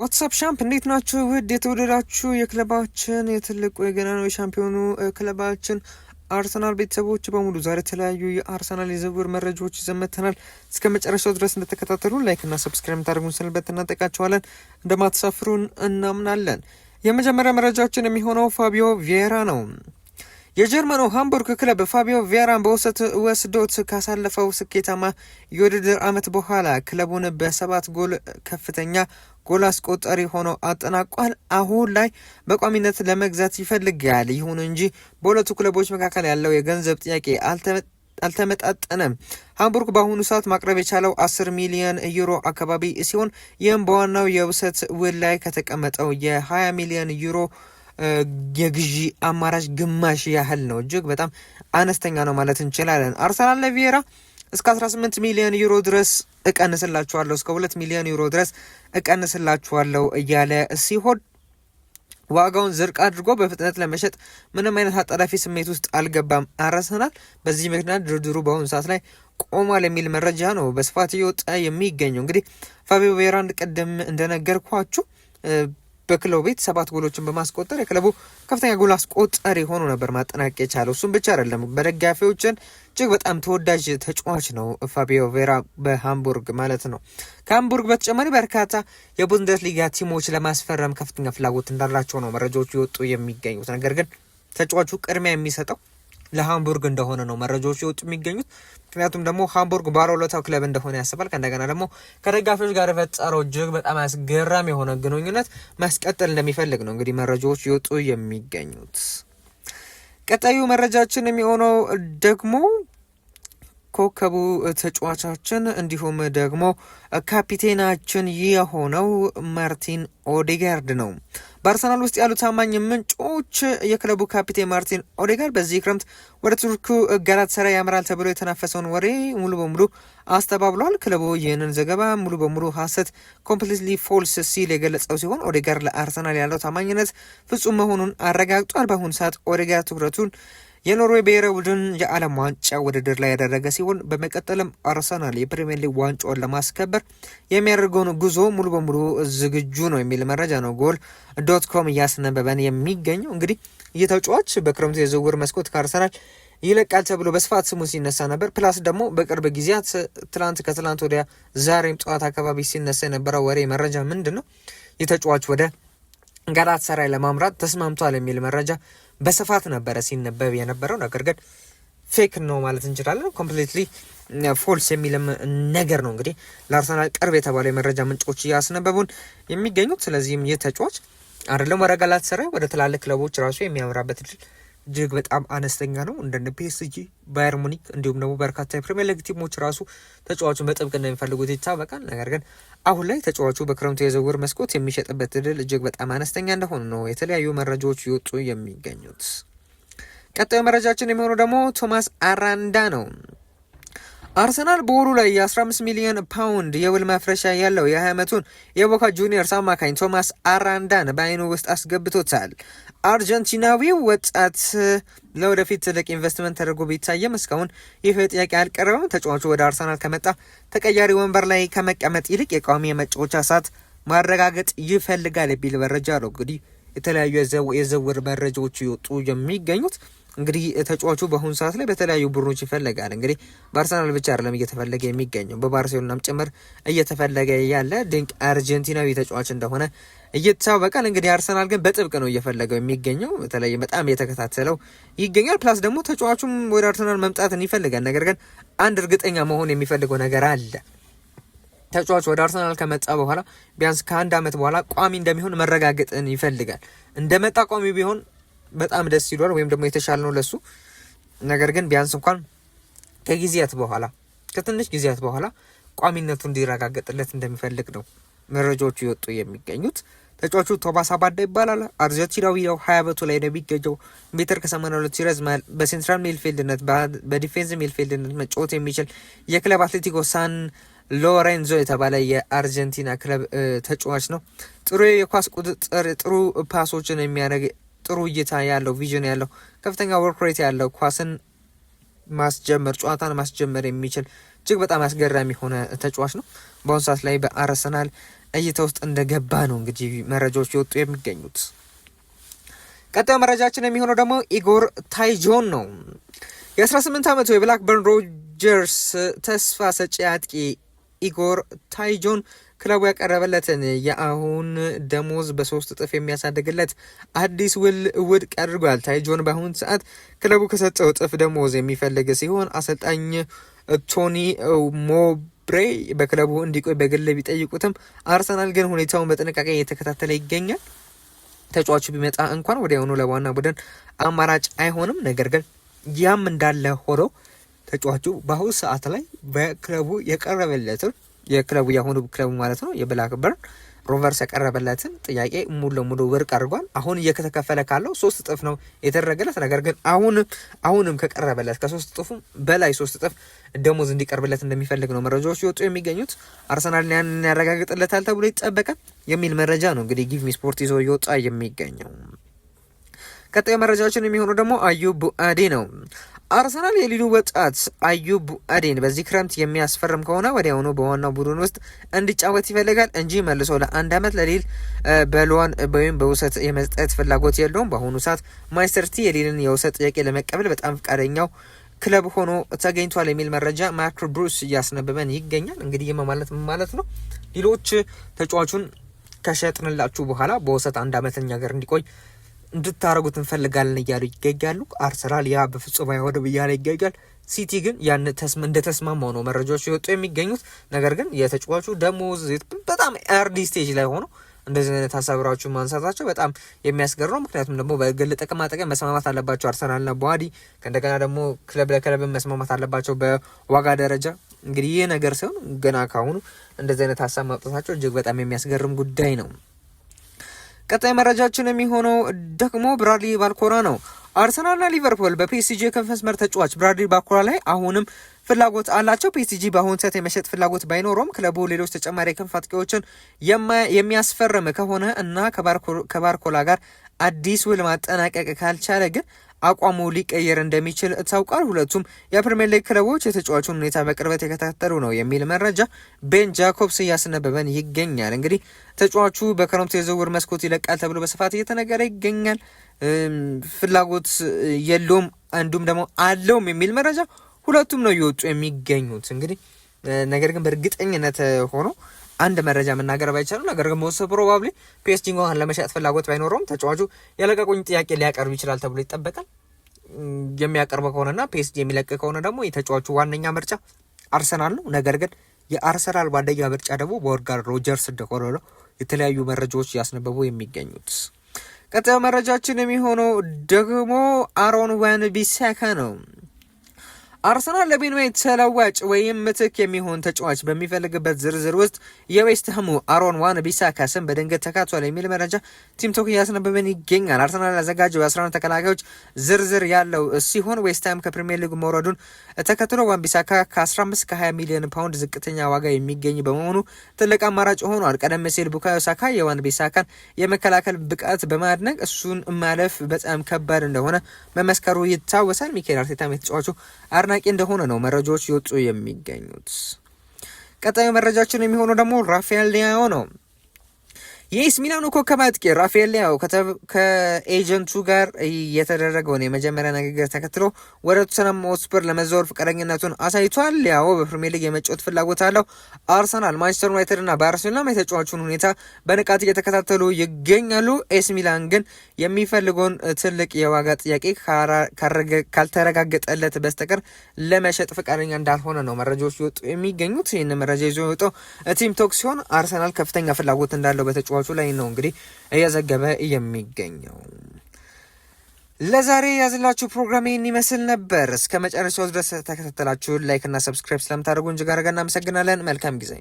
ዋትስአፕ ሻምፕ እንዴት ናችሁ? ውድ የተወደዳችሁ የክለባችን የትልቁ የገናናው የሻምፒዮኑ ክለባችን አርሰናል ቤተሰቦች በሙሉ ዛሬ የተለያዩ የአርሰናል የዝውውር መረጃዎች ይዘን መጥተናል። እስከ መጨረሻው ድረስ እንደተከታተሉ ላይክ እና ሰብስክራይብ ታደርጉን ስንል እናጠቃችኋለን። እንደማትሳፍሩን እናምናለን። የመጀመሪያ መረጃችን የሚሆነው ፋቢዮ ቪዬራ ነው። የጀርመኑ ሃምቡርግ ክለብ ፋቢዮ ቪዬራን በውሰት ወስዶት ካሳለፈው ስኬታማ የውድድር ዓመት በኋላ ክለቡን በ7 ጎል ከፍተኛ ጎል አስቆጣሪ ሆኖ አጠናቋል። አሁን ላይ በቋሚነት ለመግዛት ይፈልጋል። ይሁን እንጂ በሁለቱ ክለቦች መካከል ያለው የገንዘብ ጥያቄ አልተመጣጠነም። ሃምቡርግ በአሁኑ ሰዓት ማቅረብ የቻለው 10 ሚሊዮን ዩሮ አካባቢ ሲሆን ይህም በዋናው የውሰት ውል ላይ ከተቀመጠው የ20 ሚሊዮን ዩሮ የግዢ አማራጭ ግማሽ ያህል ነው። እጅግ በጣም አነስተኛ ነው ማለት እንችላለን። አርሰናል ለቪዬራ እስከ 18 ሚሊዮን ዩሮ ድረስ እቀንስላችኋለሁ፣ እስከ 2 ሚሊዮን ዩሮ ድረስ እቀንስላችኋለሁ እያለ ሲሆን ዋጋውን ዝቅ አድርጎ በፍጥነት ለመሸጥ ምንም አይነት አጣዳፊ ስሜት ውስጥ አልገባም አርሰናል። በዚህ ምክንያት ድርድሩ በአሁኑ ሰዓት ላይ ቆሟል የሚል መረጃ ነው በስፋት እየወጣ የሚገኘው። እንግዲህ ፋቢዮ ቪዬራን ቅድም እንደነገርኳችሁ በክለቡ ቤት 7 ጎሎችን በማስቆጠር የክለቡ ከፍተኛ ጎል አስቆጣሪ ሆኖ ነበር ማጠናቀቅ የቻለው። እሱም ብቻ አይደለም፣ በደጋፊዎችን እጅግ በጣም ተወዳጅ ተጫዋች ነው ፋቢዮ ቪዬራ በሃምቡርግ ማለት ነው። ከሃምቡርግ በተጨማሪ በርካታ የቡንደስሊጋ ቲሞች ለማስፈረም ከፍተኛ ፍላጎት እንዳላቸው ነው መረጃዎቹ የወጡ የሚገኙት። ነገር ግን ተጫዋቹ ቅድሚያ የሚሰጠው ለሃምቡርግ እንደሆነ ነው መረጃዎቹ የወጡ የሚገኙት። ምክንያቱም ደግሞ ሃምቡርግ ባለውለታው ክለብ እንደሆነ ያስባል። ከእንደገና ደግሞ ከደጋፊዎች ጋር የፈጠረው እጅግ በጣም አስገራሚ የሆነ ግንኙነት ማስቀጠል እንደሚፈልግ ነው እንግዲህ መረጃዎች የወጡ የሚገኙት። ቀጣዩ መረጃችን የሚሆነው ደግሞ ኮከቡ ተጫዋቻችን እንዲሁም ደግሞ ካፒቴናችን የሆነው ማርቲን ኦዴጋርድ ነው። በአርሰናል ውስጥ ያሉ ታማኝ ምንጮች የክለቡ ካፒቴን ማርቲን ኦዴጋርድ በዚህ ክረምት ወደ ቱርኩ ጋላታሳራይ ያመራል ተብሎ የተናፈሰውን ወሬ ሙሉ በሙሉ አስተባብሏል። ክለቡ ይህንን ዘገባ ሙሉ በሙሉ ሐሰት ኮምፕሊትሊ ፎልስ ሲል የገለጸው ሲሆን ኦዴጋርድ ለአርሰናል ያለው ታማኝነት ፍጹም መሆኑን አረጋግጧል። በአሁኑ ሰዓት ኦዴጋርድ ትኩረቱን የኖርዌይ ብሔራዊ ቡድን የዓለም ዋንጫ ውድድር ላይ ያደረገ ሲሆን በመቀጠልም አርሰናል የፕሪሚየር ሊግ ዋንጫውን ለማስከበር የሚያደርገውን ጉዞ ሙሉ በሙሉ ዝግጁ ነው የሚል መረጃ ነው ጎል.ኮም እያስነበበን የሚገኘው። እንግዲህ ይህ ተጫዋች በክረምቱ የዝውውር መስኮት ከአርሰናል ይለቃል ተብሎ በስፋት ስሙ ሲነሳ ነበር። ፕላስ ደግሞ በቅርብ ጊዜያት ከትላንት ወዲያ ዛሬም ጠዋት አካባቢ ሲነሳ የነበረው ወሬ መረጃ ምንድን ነው? ይህ ተጫዋች ወደ ጋላታሳራይ ለማምራት ተስማምቷል የሚል መረጃ በስፋት ነበረ ሲነበብ የነበረው። ነገር ግን ፌክ ነው ማለት እንችላለን። ኮምፕሊትሊ ፎልስ የሚልም ነገር ነው እንግዲህ ለአርሰናል ቅርብ የተባለ የመረጃ ምንጮች እያስነበቡን የሚገኙት። ስለዚህም ይህ ተጫዋች አይደለም ወደ ጋላታሳራይ ወደ ትላልቅ ክለቦች ራሱ የሚያምራበት እድል እጅግ በጣም አነስተኛ ነው። እንደነ ፒኤስጂ፣ ባየር ሙኒክ እንዲሁም ደግሞ በርካታ የፕሪሚየር ሊግ ቲሞች ራሱ ተጫዋቹን በጥብቅ እንደሚፈልጉት ይታወቃል። ነገር ግን አሁን ላይ ተጫዋቹ በክረምቱ የዝውውር መስኮት የሚሸጥበት እድል እጅግ በጣም አነስተኛ እንደሆነ ነው የተለያዩ መረጃዎች ይወጡ የሚገኙት። ቀጣዩ መረጃችን የሚሆነው ደግሞ ቶማስ አራንዳ ነው። አርሰናል በወሩ ላይ የ15 ሚሊዮን ፓውንድ የውል ማፍረሻ ያለው የ20 ዓመቱን የቦካ ጁኒየርስ አማካኝ ቶማስ አራንዳን በአይኑ ውስጥ አስገብቶታል። አርጀንቲናዊው ወጣት ለወደፊት ትልቅ ኢንቨስትመንት ተደርጎ ቢታየም እስካሁን ይህ ጥያቄ አልቀረበም። ተጫዋቹ ወደ አርሰናል ከመጣ ተቀያሪ ወንበር ላይ ከመቀመጥ ይልቅ የቋሚ የመጫወቻ ሰዓት ማረጋገጥ ይፈልጋል የሚል መረጃ ነው እንግዲህ የተለያዩ የዝውውር መረጃዎች ይወጡ የሚገኙት። እንግዲህ ተጫዋቹ በአሁኑ ሰዓት ላይ በተለያዩ ቡድኖች ይፈልጋል። እንግዲህ በአርሰናል ብቻ አይደለም እየተፈለገ የሚገኘው በባርሴሎናም ጭምር እየተፈለገ ያለ ድንቅ አርጀንቲናዊ ተጫዋች እንደሆነ ይታወቃል። እንግዲህ አርሰናል ግን በጥብቅ ነው እየፈለገው የሚገኘው፣ በተለይ በጣም እየተከታተለው ይገኛል። ፕላስ ደግሞ ተጫዋቹም ወደ አርሰናል መምጣትን ይፈልጋል። ነገር ግን አንድ እርግጠኛ መሆን የሚፈልገው ነገር አለ። ተጫዋቹ ወደ አርሰናል ከመጣ በኋላ ቢያንስ ከ1 ዓመት በኋላ ቋሚ እንደሚሆን መረጋገጥን ይፈልጋል። እንደመጣ ቋሚ ቢሆን በጣም ደስ ይሏል፣ ወይም ደግሞ የተሻለ ነው ለሱ። ነገር ግን ቢያንስ እንኳን ከትንሽ ጊዜያት በኋላ ቋሚነቱ እንዲረጋገጥለት እንደሚፈልግ ነው መረጃዎቹ ይወጡ የሚገኙት። ተጫዋቹ ቶማስ አባዳ ይባላል። አርጀንቲናዊ ነው። 20 ዓመቱ ላይ ነው የሚገኘው። ሜትር ከ82 ይረዝማል። በሴንትራል ሚድፊልድነት በዲፌንስ ሚድፊልድነት መጫወት የሚችል የክለብ አትሌቲኮ ሳን ሎሬንዞ የተባለ የአርጀንቲና ክለብ ተጫዋች ነው። ጥሩ የኳስ ቁጥጥር፣ ጥሩ ፓሶችን የሚያደርግ፣ ጥሩ እይታ ያለው፣ ቪዥን ያለው፣ ከፍተኛ ወርክ ሬት ያለው፣ ኳስን ጨዋታን ማስጀመር የሚችል እጅግ በጣም አስገራሚ የሆነ ተጫዋች ነው። በአሁኑ ሰዓት ላይ በአርሰናል እይታ ውስጥ እንደገባ ነው እንግዲህ መረጃዎች ይወጡ የሚገኙት። ቀጣዩ መረጃችን የሚሆነው ደግሞ ኢጎር ታይጆን ነው። የ18 ዓመቱ የብላክበርን ሮጀርስ ተስፋ ሰጪ አጥቂ ኢጎር ታይጆን ክለቡ ያቀረበለትን የአሁን ደሞዝ በ3 እጥፍ የሚያሳድግለት አዲስ ውል ውድቅ አድርጓል። ታይጆን በአሁን ሰዓት ክለቡ ከሰጠው እጥፍ ደሞዝ የሚፈልግ ሲሆን አሰልጣኝ ቶኒ ሞብሬ በክለቡ እንዲቆይ በግል ቢጠይቁትም አርሰናል ግን ሁኔታውን በጥንቃቄ እየተከታተለ ይገኛል። ተጫዋቹ ቢመጣ እንኳን ወዲያውኑ ለዋና ቡድን አማራጭ አይሆንም። ነገር ግን ያም እንዳለ ሆኖ ተጫዋቹ በአሁኑ ሰዓት ላይ በክለቡ የቀረበለትን የክለቡ ያሁኑ ክለቡ ማለት ነው የብላክበርን ሮቨርስ ያቀረበለትን ጥያቄ ሙሉ ለሙሉ ውድቅ አድርጓል። አሁን እየተከፈለ ካለው 3 እጥፍ ነው የተደረገለት። ነገር ግን አሁንም ከቀረበለት ከ3 እጥፉም በላይ 3 እጥፍ ደሞዝ እንዲቀርብለት እንደሚፈልግ ነው መረጃዎች ይወጡ የሚገኙት። አርሰናል ያንን ያረጋግጥለታል ተብሎ ይጠበቃል የሚል መረጃ ነው እንግዲህ ጊቭ ሚ ስፖርት ይዞ እየወጣ የሚገኘው። ቀጣዩ መረጃዎችን የሚሆነው ደግሞ አዩብ ቡአዴ ነው። አርሰናል የሊሉ ወጣት አዩብ ቡአዴን በዚህ ክረምት የሚያስፈርም ከሆነ ወዲያውኑ በዋናው ቡድን ውስጥ እንዲጫወት ይፈልጋል እንጂ መልሶ ለ1 ዓመት ለሊል በሎን ወይም በውሰት የመስጠት ፍላጎት የለውም። በአሁኑ ሰዓት ማንቸስተር ሲቲ የሊልን የውሰት ጥያቄ ለመቀበል በጣም ፈቃደኛው ክለብ ሆኖ ተገኝቷል የሚል መረጃ ማርክ ብሩስ እያስነበበን ይገኛል። እንግዲህ ማለት ነው ሊሎች ተጫዋቹን ከሸጥንላችሁ በኋላ በውሰት 1 ዓመት እኛ ጋር እንዲቆይ እንድታረጉት እንፈልጋለን እያሉ ይገኛሉ። አርሰናል ያ በፍጹም አይሆንም እያለ ይገኛል። ሲቲ ግን ያን እንደተስማማው ነው መረጃዎች ይወጡ የሚገኙት። ነገር ግን የተጫዋቹ ደሞዝ በጣም ኤርሊ ስቴጅ ላይ ሆኖ እንደዚህ አይነት ሀሳቦችን ማንሳታቸው በጣም የሚያስገርም ነው። ምክንያቱም ደግሞ በግል ጥቅማ ጥቅም መስማማት አለባቸው አርሰናልና ቡአዲ። ከእንደገና ደግሞ ክለብ ለክለብ መስማማት አለባቸው በዋጋ ደረጃ። እንግዲህ ይህ ነገር ሲሆን ገና ካሁኑ እንደዚህ አይነት ሀሳብ ማውጣታቸው እጅግ በጣም የሚያስገርም ጉዳይ ነው። ቀጣይ መረጃችን የሚሆነው ደግሞ ብራድሊ ባርኮላ ነው። አርሰናልና ሊቨርፑል በፒኤስጂ የክንፍ መስመር ተጫዋች ብራድሊ ባርኮላ ላይ አሁንም ፍላጎት አላቸው። ፒኤስጂ በአሁኑ ሰዓት የመሸጥ ፍላጎት ባይኖረውም ክለቡ ሌሎች ተጨማሪ የክንፍ አጥቂዎችን የሚያስፈርም ከሆነ እና ከባርኮላ ጋር አዲስ ውል ማጠናቀቅ ካልቻለ ግን አቋሙ ሊቀየር እንደሚችል ታውቋል። ሁለቱም የፕሪሚየር ሊግ ክለቦች የተጫዋቹን ሁኔታ በቅርበት የከታተሉ ነው የሚል መረጃ ቤን ጃኮብስ እያስነበበን ይገኛል። እንግዲህ ተጫዋቹ በክረምቱ የዝውውር መስኮት ይለቃል ተብሎ በስፋት እየተነገረ ይገኛል። ፍላጎት የለውም እንዲሁም ደግሞ አለውም የሚል መረጃ ሁለቱም ነው እየወጡ የሚገኙት። እንግዲህ ነገር ግን በእርግጠኝነት ሆኖ አንድ መረጃ መናገር ባይቻልም ነገር ግን ሞስት ፕሮባብሊ ፒኤስጂ እንኳን ለመሸጥ ፍላጎት ባይኖረውም ተጫዋቹ ያለቀቁኝ ጥያቄ ሊያቀርብ ይችላል ተብሎ ይጠበቃል። የሚያቀርበው ከሆነና ፒኤስጂ የሚለቅ ከሆነ ደግሞ የተጫዋቹ ዋነኛ ምርጫ አርሰናል ነው። ነገር ግን የአርሰናል ዋነኛ ምርጫ ደግሞ ሞርጋን ሮጀርስ እንደሆነ ነው የተለያዩ መረጃዎች እያስነበቡ የሚገኙት። ቀጣዩ መረጃችን የሚሆነው ደግሞ አሮን wan-bissaka ነው። አርሰናል ለቤንዌት ተለዋጭ ወይም ምትክ የሚሆን ተጫዋች በሚፈልግበት ዝርዝር ውስጥ የዌስት ሃሙ አሮን wan-bissaka ስም በድንገት ተካቷል የሚል መረጃ ቲምቶክ እያስነበበን ይገኛል። አርሰናል ያዘጋጀው የ11 ተከላካዮች ዝርዝር ያለው ሲሆን ዌስት ሃም ከፕሪሚየር ሊግ መውረዱን ተከትሎ wan-bissaka ከ15-20 ሚሊዮን ፓውንድ ዝቅተኛ ዋጋ የሚገኝ በመሆኑ ትልቅ አማራጭ ሆኗል። ቀደም ሲል ቡካዮ ሳካ wan-bissakaን የመከላከል ብቃት በማድነቅ እሱን ማለፍ በጣም ከባድ እንደሆነ መመስከሩ ይታወሳል። ሚኬል አርቴታም የተጫዋቹ አድናቂ እንደሆነ ነው መረጃዎች ይወጡ የሚገኙት። ቀጣዩ መረጃችን የሚሆነው ደግሞ ራፋኤል ሊያኦ ነው። የኤሲ ሚላኑ ኮከብ አጥቂ ራፋኤል ሊያኦ ከኤጀንቱ ጋር የተደረገውን የመጀመሪያ ንግግር ተከትሎ ወደ ቶተንሃም ሆትስፐር ለመዛወር ፈቃደኝነቱን አሳይቷል። ሊያኦ በፕሪሚየር ሊግ የመጫወት ፍላጎት አለው። አርሰናል፣ ማንቸስተር ዩናይትድ እና ባርሴሎና የተጫዋቹን ሁኔታ በንቃት እየተከታተሉ ይገኛሉ። ኤሲ ሚላን ግን የሚፈልገውን ትልቅ የዋጋ ጥያቄ ካልተረጋገጠለት በስተቀር ለመሸጥ ፈቃደኛ እንዳልሆነ ነው መረጃዎች ይወጡ የሚገኙት። ይህን መረጃ ይዞ የወጣው ቲም ቶክ ሲሆን አርሰናል ከፍተኛ ፍላጎት እንዳለው በተጫዋቹ ላይ ነው እንግዲህ እየዘገበ የሚገኘው። ለዛሬ ያዝላችሁ ፕሮግራም ይህን ይመስል ነበር። እስከ መጨረሻው ድረስ ተከታተላችሁ ላይክ እና ሰብስክራይብ ስለምታደርጉ እጅግ አድርገን እናመሰግናለን። መልካም ጊዜ